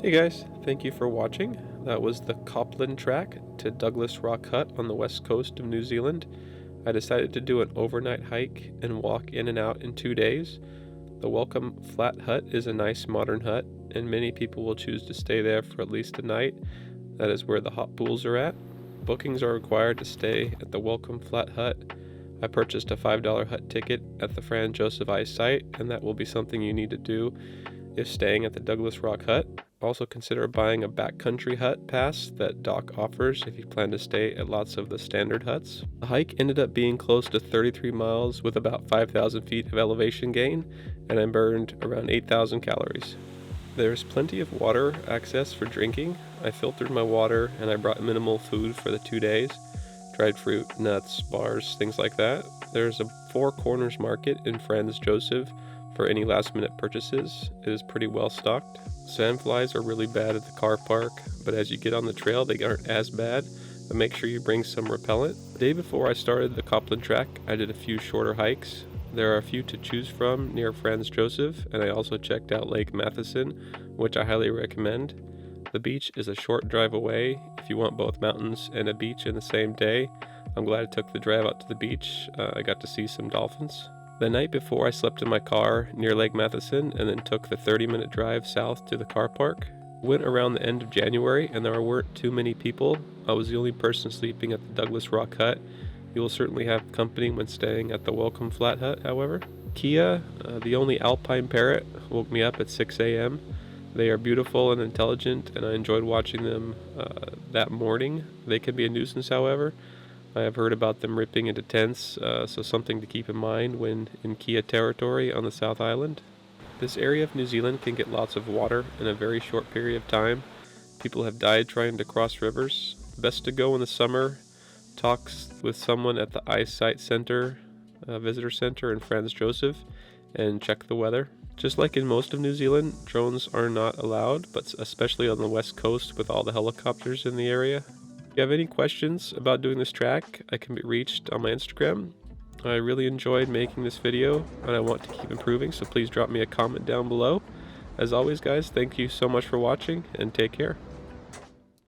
Hey guys, thank you for watching. That was the Copland track to Douglas Rock Hut on the west coast of New Zealand. I decided to do an overnight hike and walk in and out in 2 days. The Welcome Flat Hut is a nice modern hut, and many people will choose to stay there for at least a night. That is where the hot pools are at. Bookings are required to stay at the Welcome Flat Hut. I purchased a $5 hut ticket at the Fran Joseph I site, and that will be something you need to do if staying at the Douglas Rock Hut. Also consider buying a backcountry hut pass that Doc offers if you plan to stay at lots of the standard huts. The hike ended up being close to 33 miles with about 5,000 feet of elevation gain, and I burned around 8,000 calories. There's plenty of water access for drinking. I filtered my water and I brought minimal food for the 2 days. Dried fruit, nuts, bars, things like that. There's a Four Corners market in Franz Joseph for any last minute purchases. It is pretty well stocked. Sandflies are really bad at the car park, but as you get on the trail they aren't as bad, but make sure you bring some repellent. The day before I started the Copland track, I did a few shorter hikes. There are a few to choose from near Franz Joseph, and I also checked out Lake Matheson, which I highly recommend. The beach is a short drive away if you want both mountains and a beach in the same day. I'm glad I took the drive out to the beach. I got to see some dolphins. The night before, I slept in my car near Lake Matheson and then took the 30-minute drive south to the car park. Went around the end of January and there weren't too many people. I was the only person sleeping at the Douglas Rock Hut. You will certainly have company when staying at the Welcome Flat Hut, however. Kia, the only alpine parrot, woke me up at 6 a.m. They are beautiful and intelligent, and I enjoyed watching them that morning. They can be a nuisance, however. I have heard about them ripping into tents, so something to keep in mind when in Kia territory on the South Island. This area of New Zealand can get lots of water in a very short period of time. People have died trying to cross rivers. Best to go in the summer. Talk with someone at the Eyesight Center, Visitor Center in Franz Joseph, and check the weather. Just like in most of New Zealand, drones are not allowed, but especially on the west coast with all the helicopters in the area. If you have any questions about doing this track, I can be reached on my Instagram. I really enjoyed making this video, and I want to keep improving, so please drop me a comment down below. As always, guys, thank you so much for watching, and take care.